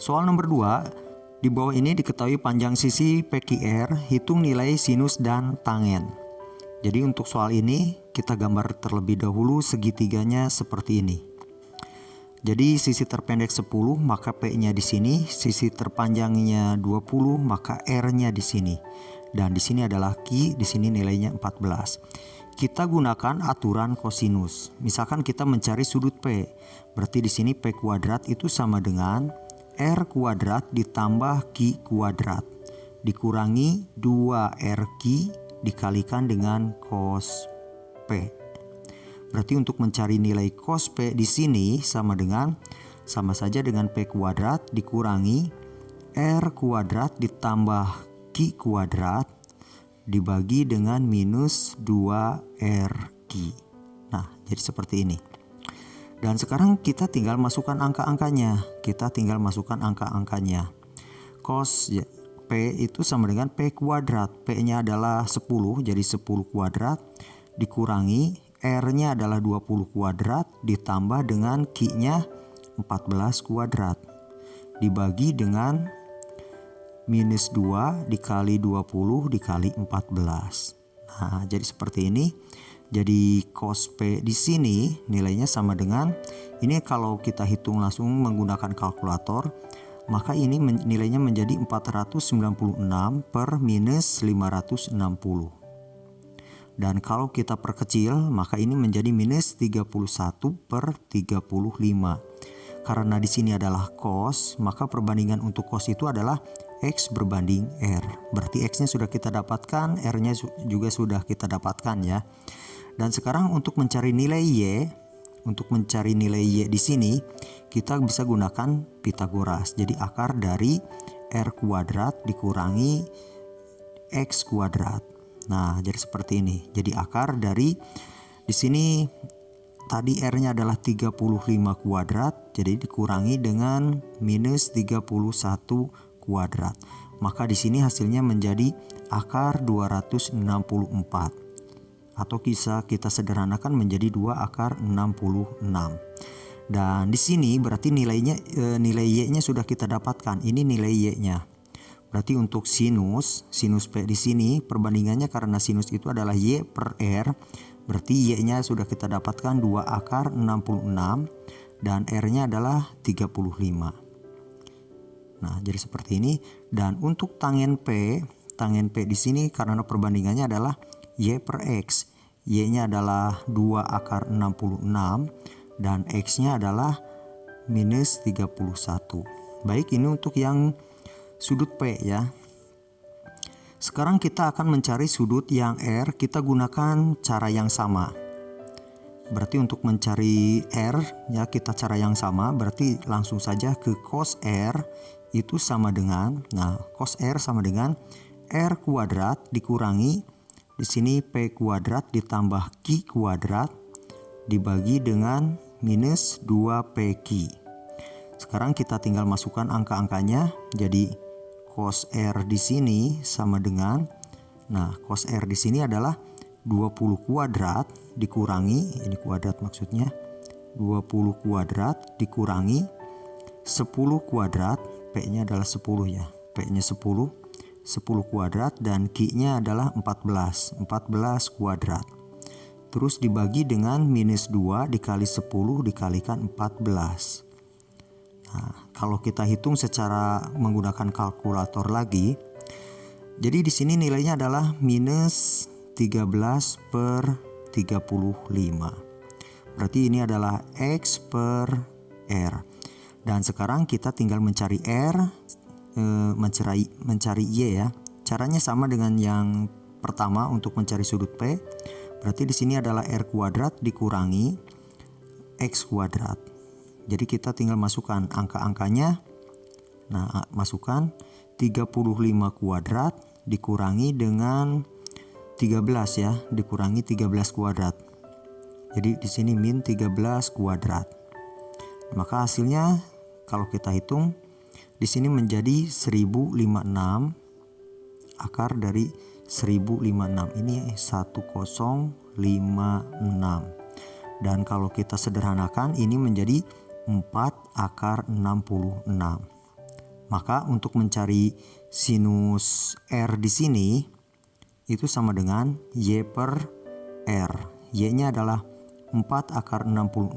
Soal nomor 2, di bawah ini diketahui panjang sisi PQR, hitung nilai sinus dan tangen. Jadi untuk soal ini kita gambar terlebih dahulu segitiganya seperti ini. Jadi sisi terpendek 10 maka P-nya di sini, sisi terpanjangnya 20 maka R-nya di sini. Dan di sini adalah Q, di sini nilainya 14. Kita gunakan aturan kosinus. Misalkan kita mencari sudut P. Berarti di sini P kuadrat itu sama dengan R kuadrat ditambah Q kuadrat dikurangi 2RQ dikalikan dengan cos P. Berarti untuk mencari nilai cos P di sini sama saja dengan P kuadrat dikurangi R kuadrat ditambah Q kuadrat dibagi dengan minus 2RQ. Nah, jadi seperti ini. Dan sekarang kita tinggal masukkan angka-angkanya. Cos P itu sama dengan P kuadrat. P-nya adalah 10, jadi 10 kuadrat dikurangi R-nya adalah 20 kuadrat ditambah dengan Q-nya 14 kuadrat dibagi dengan minus 2 dikali 20 dikali 14. Nah, jadi seperti ini. Jadi cos P di sini nilainya sama dengan ini, kalau kita hitung langsung menggunakan kalkulator, maka ini nilainya menjadi 496 per minus 560. Dan kalau kita perkecil maka ini menjadi minus 31 per 35. Karena di sini adalah cos, maka perbandingan untuk cos itu adalah X berbanding R. Berarti X-nya sudah kita dapatkan, R-nya juga sudah kita dapatkan ya. Dan sekarang untuk mencari nilai Y, di sini kita bisa gunakan Pitagoras. Jadi akar dari R kuadrat dikurangi X kuadrat. Nah, jadi seperti ini. Jadi akar dari di sini tadi R-nya adalah 35 kuadrat, jadi dikurangi dengan minus 31 kuadrat. Maka di sini hasilnya menjadi akar 264. Atau bisa kita sederhanakan menjadi 2 akar 66. Dan di sini berarti nilai Y-nya sudah kita dapatkan. Ini nilai Y-nya. Berarti untuk sinus P di sini perbandingannya, karena sinus itu adalah Y per R, berarti Y-nya sudah kita dapatkan 2 akar 66 dan R-nya adalah 35. Nah, jadi seperti ini. Dan untuk tangen P di sini karena perbandingannya adalah Y per X. Y-nya adalah 2 akar 66 dan X-nya adalah minus 31. Baik, ini untuk yang sudut P ya. Sekarang kita akan mencari sudut yang R. Kita gunakan cara yang sama. Berarti untuk mencari R ya kita cara yang sama. Berarti langsung saja ke cos R itu sama dengan, cos R sama dengan R kuadrat dikurangi di sini P kuadrat ditambah Q kuadrat dibagi dengan minus 2PQ. Sekarang kita tinggal masukkan angka-angkanya. Jadi cos R di sini sama dengan, cos R di sini adalah 20 kuadrat dikurangi, ini kuadrat maksudnya, 20 kuadrat dikurangi 10 kuadrat, P-nya adalah 10 ya, P-nya 10 kuadrat dan Q-nya adalah 14 kuadrat. Terus dibagi dengan minus 2 dikali 10 dikalikan 14. Nah, kalau kita hitung secara menggunakan kalkulator lagi, jadi di sini nilainya adalah minus 13 per 35. Berarti ini adalah X per R. Dan sekarang kita tinggal mencari R, mencari Y ya. Caranya sama dengan yang pertama untuk mencari sudut P. Berarti di sini adalah R kuadrat dikurangi X kuadrat. Jadi kita tinggal masukkan angka-angkanya. Nah, masukkan 35 kuadrat dikurangi dengan 13 ya, dikurangi 13 kuadrat. Jadi di sini min 13 kuadrat. Maka hasilnya kalau kita hitung di sini menjadi 1056 akar dari 1056. Ini 1056. Dan kalau kita sederhanakan ini menjadi 4 akar 66. Maka untuk mencari sinus R di sini itu sama dengan Y per R. Y-nya adalah 4 akar 66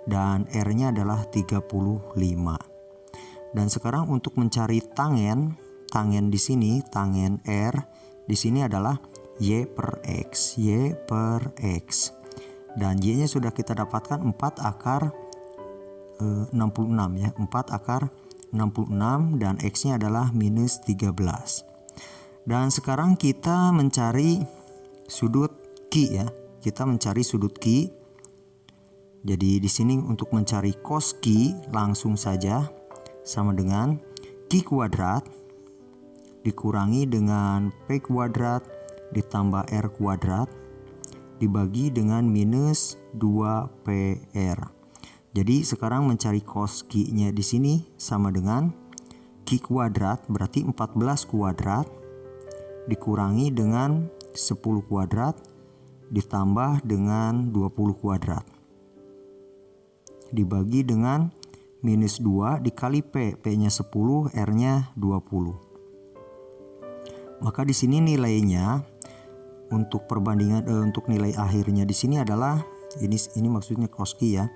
dan R-nya adalah 35. Dan sekarang untuk mencari tangen di sini, tangen R di sini adalah Y per X. Y per X. Dan Y-nya sudah kita dapatkan 4 akar 66 ya. 4 akar 66 dan X-nya adalah minus 13. Dan sekarang kita mencari sudut Q ya. Kita mencari sudut Q. Jadi di sini untuk mencari cos Q langsung saja sama dengan Q kuadrat dikurangi dengan P kuadrat ditambah R kuadrat dibagi dengan minus 2PR. Jadi sekarang mencari cos Q-nya di sini sama dengan Q kuadrat, berarti 14 kuadrat dikurangi dengan 10 kuadrat ditambah dengan 20 kuadrat dibagi dengan minus 2 dikali P, P-nya 10, R-nya 20. Maka di sini nilainya untuk perbandingan untuk nilai akhirnya di sini adalah ini maksudnya cos Q ya,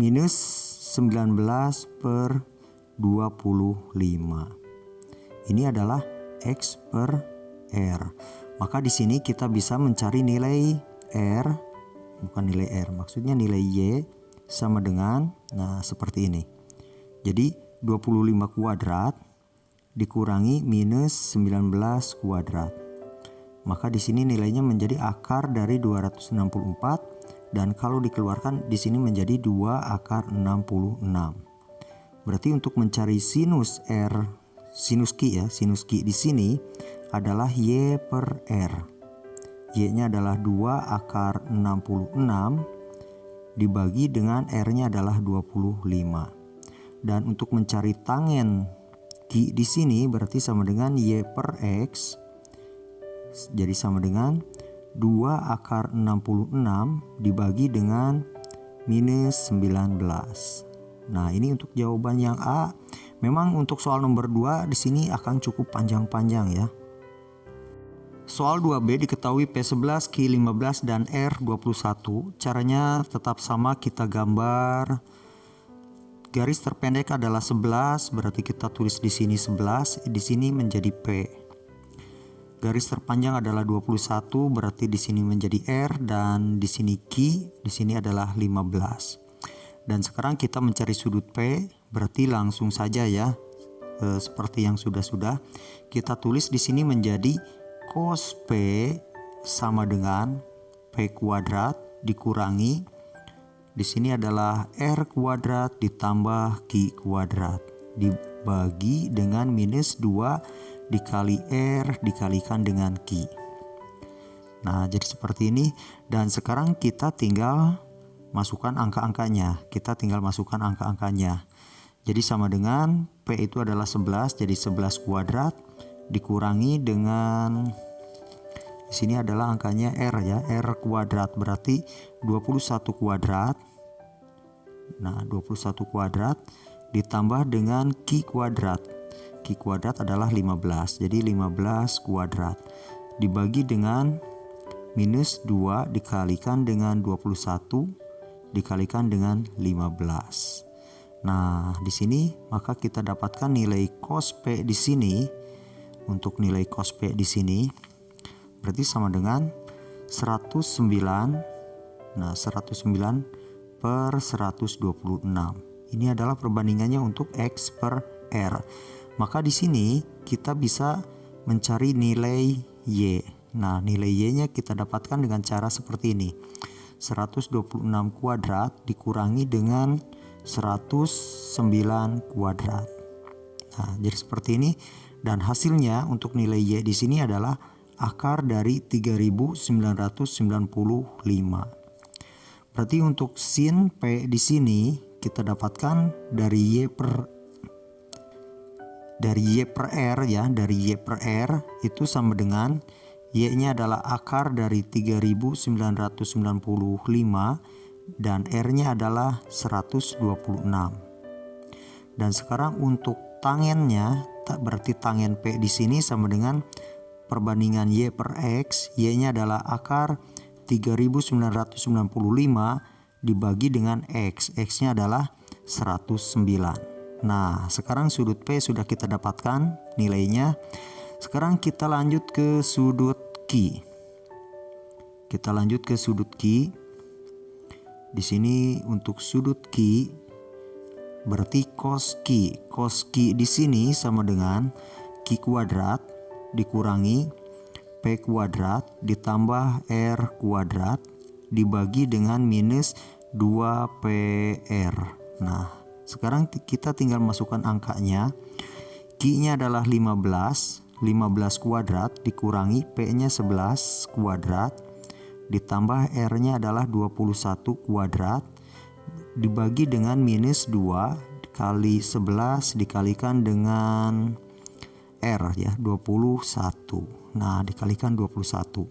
minus 19 per 25. Ini adalah X per R. Maka di sini kita bisa mencari nilai R, bukan nilai R, maksudnya nilai Y sama dengan, nah seperti ini. Jadi 25 kuadrat dikurangi minus 19 kuadrat. Maka di sini nilainya menjadi akar dari 264. Dan kalau dikeluarkan di sini menjadi 2 akar 66. Berarti untuk mencari sinus R, sinus Q ya, sinus Q di sini adalah Y per R. Y-nya adalah 2 akar 66 dibagi dengan R-nya adalah 25. Dan untuk mencari tangen Q di sini berarti sama dengan Y per X. Jadi sama dengan 2 akar 66 dibagi dengan minus 19. Nah, ini untuk jawaban yang A. Memang untuk soal nomor 2 di sini akan cukup panjang-panjang ya. Soal 2B diketahui P11, Q15 dan R21. Caranya tetap sama, kita gambar. Garis terpendek adalah 11, berarti kita tulis di sini 11, di sini menjadi P. Garis terpanjang adalah 21, berarti di sini menjadi R dan di sini Q, di sini adalah 15. Dan sekarang kita mencari sudut P, berarti langsung saja ya. Seperti yang sudah kita tulis di sini menjadi cos P sama dengan P kuadrat dikurangi di sini adalah R kuadrat ditambah Q kuadrat dibagi dengan minus 2 dikali R dikalikan dengan Q. Nah, jadi seperti ini. Dan sekarang kita tinggal masukkan angka-angkanya. Jadi sama dengan P itu adalah 11, jadi 11 kuadrat dikurangi dengan di sini adalah angkanya R ya, R kuadrat berarti 21 kuadrat. Nah, 21 kuadrat ditambah dengan Q kuadrat. Q kuadrat adalah 15, jadi 15 kuadrat dibagi dengan minus 2 dikalikan dengan 21 dikalikan dengan 15. Nah, di sini maka kita dapatkan nilai cos P di sini. Untuk nilai cos P di sini berarti sama dengan 109. Nah, 109 per 126. Ini adalah perbandingannya untuk X per R. Maka di sini kita bisa mencari nilai Y. Nah, nilai Y-nya kita dapatkan dengan cara seperti ini. 126 kuadrat dikurangi dengan 109 kuadrat. Nah, jadi seperti ini dan hasilnya untuk nilai Y di sini adalah akar dari 3995. Berarti untuk sin P di sini kita dapatkan dari Y per R ya, dari Y per R itu sama dengan Y-nya adalah akar dari 3995 dan R-nya adalah 126. Dan sekarang untuk tangennya, berarti tangen P di sini sama dengan perbandingan Y per X. Y-nya adalah akar 3995 dibagi dengan X. X-nya adalah 109. Nah, sekarang sudut P sudah kita dapatkan nilainya. Sekarang kita lanjut ke sudut Q. Kita lanjut ke sudut Q. Di sini untuk sudut Q berarti cos Q. Cos Q di sini sama dengan Q kuadrat dikurangi P kuadrat ditambah R kuadrat dibagi dengan minus 2PR. Nah, sekarang kita tinggal masukkan angkanya. Q-nya adalah 15 kuadrat dikurangi P-nya 11 kuadrat ditambah R-nya adalah 21 kuadrat dibagi dengan minus 2 kali 11 dikalikan dengan R ya 21. Nah, dikalikan 21.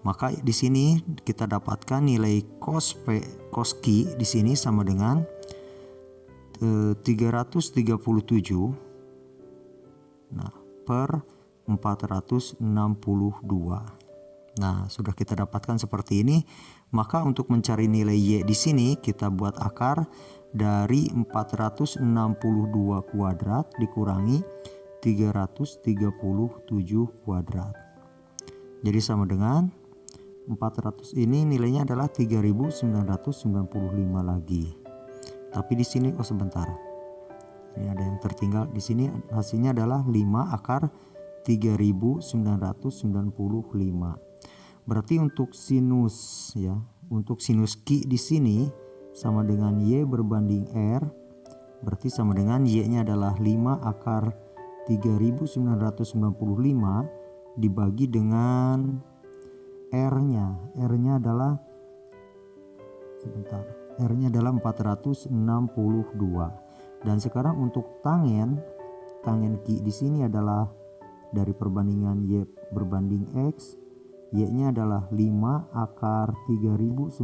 Maka di sini kita dapatkan nilai cos Q di sini sama dengan 337 per 462. Nah, sudah kita dapatkan seperti ini. Maka untuk mencari nilai Y di sini kita buat akar dari 462 kuadrat dikurangi 337 kuadrat. Jadi sama dengan 400 ini nilainya adalah 3995 lagi. Tapi di sini sebentar. Ini ada yang tertinggal di sini, hasilnya adalah 5 akar 3995. Berarti untuk sinus ya, untuk sinus Q di sini sama dengan Y berbanding R. Berarti sama dengan Y-nya adalah 5 akar 3995 dibagi dengan R-nya. R-nya adalah R-nya adalah 462. Dan sekarang untuk tangen Q di sini adalah dari perbandingan Y berbanding X. Y-nya adalah 5 akar 3995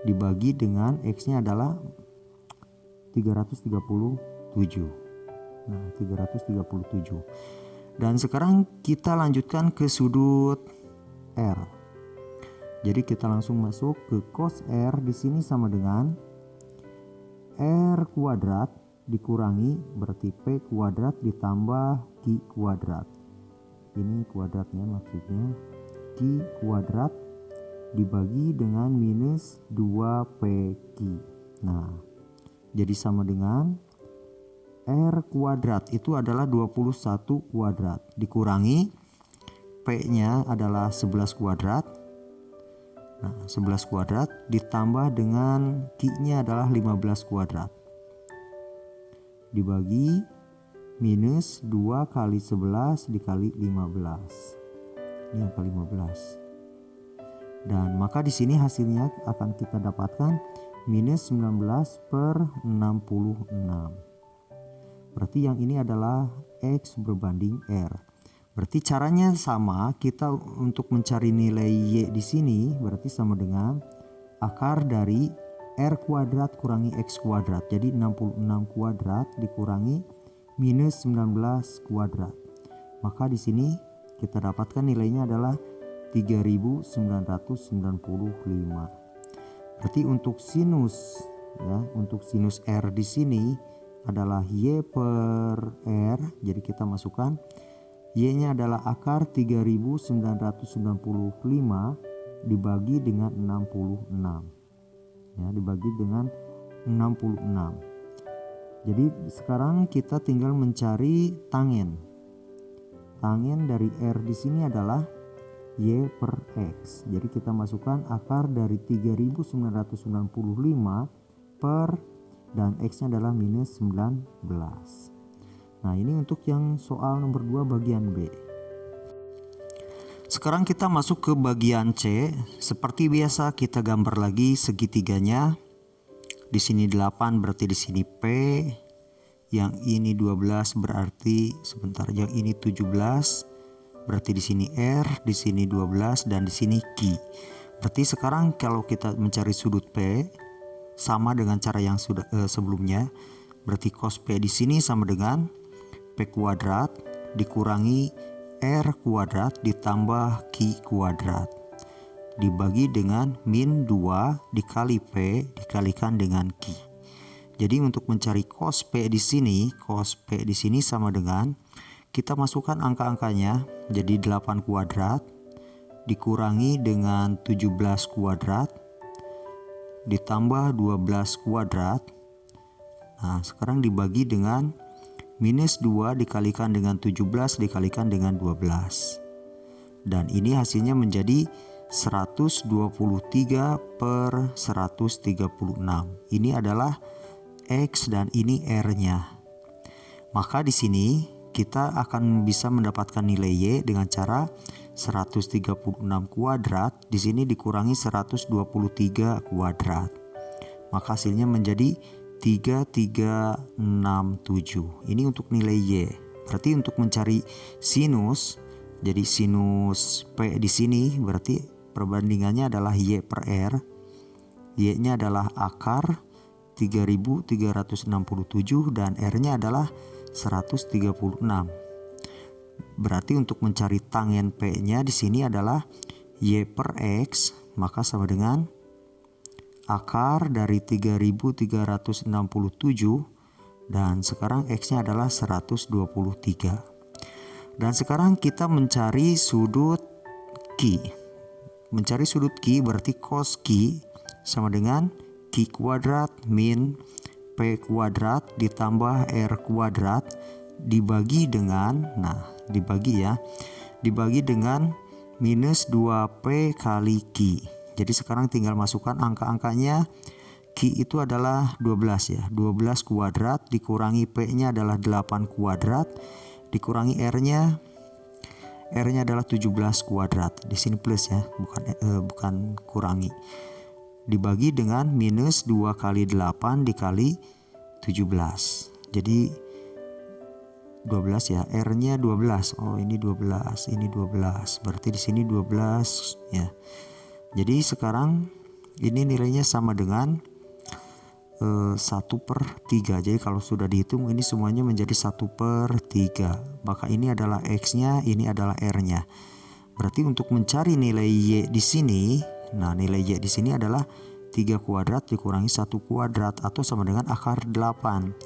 dibagi dengan X-nya adalah 337. Nah, 337. Dan sekarang kita lanjutkan ke sudut R. Jadi kita langsung masuk ke cos R di sini sama dengan R kuadrat dikurangi berarti P kuadrat ditambah Q kuadrat. Ini kuadratnya maksudnya Q kuadrat dibagi dengan minus 2PQ. Nah, jadi sama dengan R kuadrat itu adalah 21 kuadrat dikurangi P-nya adalah 11 kuadrat. Nah, 11 kuadrat ditambah dengan Q-nya adalah 15 kuadrat dibagi minus 2 kali 11 dikali 15. Ini angka 15. Dan maka di sini hasilnya akan kita dapatkan minus 19 per 66. Berarti yang ini adalah X berbanding R. Berarti caranya sama, kita untuk mencari nilai Y di sini berarti sama dengan akar dari R kuadrat kurangi X kuadrat. Jadi 66 kuadrat dikurangi minus 19 kuadrat. Maka di sini kita dapatkan nilainya adalah 3995. Berarti untuk sinus ya, untuk sinus R di sini adalah Y per R. Jadi kita masukkan Y-nya adalah akar 3995 dibagi dengan 66. Ya, dibagi dengan 66. Jadi sekarang kita tinggal mencari tangen. Tangen dari R di sini adalah Y per X. Jadi kita masukkan akar dari 3995 per dan X-nya adalah minus 19. Nah, ini untuk yang soal nomor 2 bagian B. Sekarang kita masuk ke bagian C. Seperti biasa kita gambar lagi segitiganya. Di sini 8 berarti di sini P. Yang ini 12 berarti sebentar, yang ini 17 berarti di sini R, di sini 12 dan di sini Q. Berarti sekarang kalau kita mencari sudut P sama dengan cara yang sudah sebelumnya. Berarti cos P di sini sama dengan P kuadrat dikurangi R kuadrat ditambah Q kuadrat dibagi dengan min 2 dikali P dikalikan dengan Q. Jadi untuk mencari cos P di sini, sama dengan kita masukkan angka-angkanya jadi 8 kuadrat dikurangi dengan 17 kuadrat ditambah 12 kuadrat. Nah, sekarang dibagi dengan minus 2 dikalikan dengan 17 dikalikan dengan 12. Dan ini hasilnya menjadi 123 per 136. Ini adalah X dan ini R-nya. Maka di sini kita akan bisa mendapatkan nilai Y dengan cara 136 kuadrat di sini dikurangi 123 kuadrat. Maka hasilnya menjadi 3367. Ini untuk nilai Y. Berarti untuk mencari sinus, jadi sinus P di sini berarti perbandingannya adalah Y per R. Y-nya adalah akar 3367 dan R-nya adalah 136. Berarti untuk mencari tangen P-nya di sini adalah Y per X, maka sama dengan akar dari 3367 dan sekarang X-nya adalah 123. Dan sekarang kita mencari sudut Q. Mencari sudut Q berarti cos Q sama dengan Q kuadrat min P kuadrat ditambah R kuadrat dibagi dengan, dibagi dengan minus 2P kali Q. Jadi sekarang tinggal masukkan angka-angkanya. Q itu adalah 12 ya, 12 kuadrat dikurangi P-nya adalah 8 kuadrat dikurangi R-nya adalah 17 kuadrat. Di sini plus ya, bukan kurangi. Dibagi dengan minus 2 kali 8 dikali 17. Jadi 12 ya, R-nya 12. Oh, ini 12, ini 12. Berarti di sini 12 ya. Jadi sekarang ini nilainya sama dengan 1/3. Jadi kalau sudah dihitung ini semuanya menjadi 1/3. Maka ini adalah X-nya, ini adalah R-nya. Berarti untuk mencari nilai Y di sini, nilai Y di sini adalah 3 kuadrat dikurangi 1 kuadrat atau sama dengan akar 8.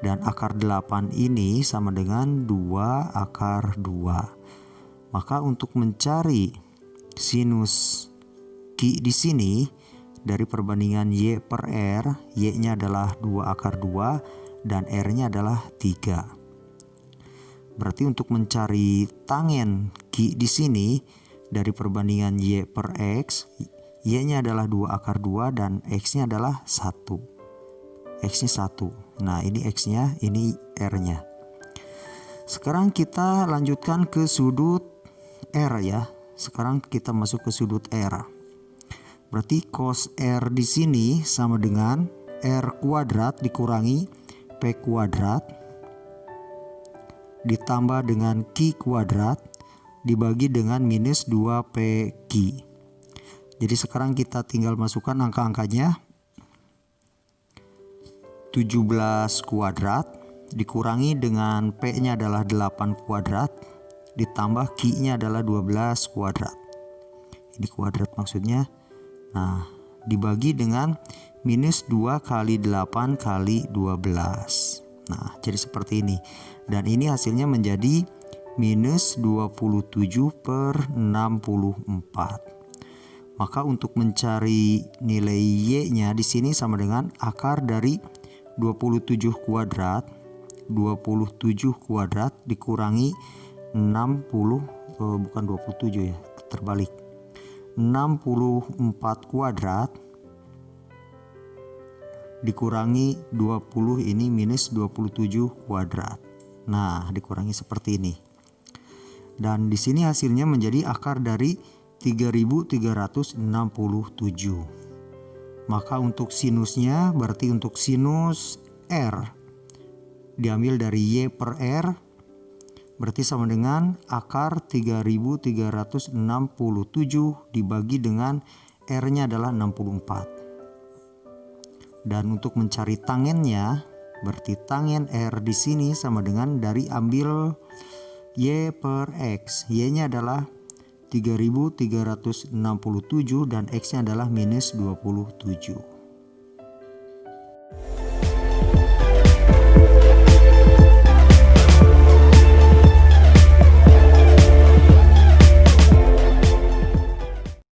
Dan akar 8 ini sama dengan 2 akar 2. Maka untuk mencari sinus Q di sini dari perbandingan Y per R, Y-nya adalah 2 akar 2 dan R-nya adalah 3. Berarti untuk mencari tangen Q di sini dari perbandingan Y per X, Y-nya adalah 2 akar 2 dan X-nya adalah 1. X-nya 1. Nah, ini X-nya, ini R-nya. Sekarang kita lanjutkan ke sudut R ya. Sekarang kita masuk ke sudut R. Berarti cos R di sini sama dengan R kuadrat dikurangi P kuadrat ditambah dengan Q kuadrat dibagi dengan minus 2PQ. Jadi sekarang kita tinggal masukkan angka-angkanya. 17 kuadrat dikurangi dengan P-nya adalah 8 kuadrat ditambah Q-nya adalah 12 kuadrat. Ini kuadrat maksudnya. Nah, dibagi dengan minus 2 kali 8 kali 12. Nah, jadi seperti ini. Dan ini hasilnya menjadi minus 27/64. Maka untuk mencari nilai Y-nya di sini sama dengan akar dari 27 kuadrat. 27 kuadrat dikurangi 60, bukan 27 ya, terbalik. 64 kuadrat dikurangi 20 ini minus 27 kuadrat. Nah, dikurangi seperti ini. Dan di sini hasilnya menjadi akar dari 3367. Maka untuk sinusnya berarti untuk sinus R diambil dari Y per R berarti sama dengan akar 3367 dibagi dengan R-nya adalah 64. Dan untuk mencari tangennya Berarti tanggen R di sini sama dengan dari ambil Y per X. Y-nya adalah 3367 dan X-nya adalah minus 27.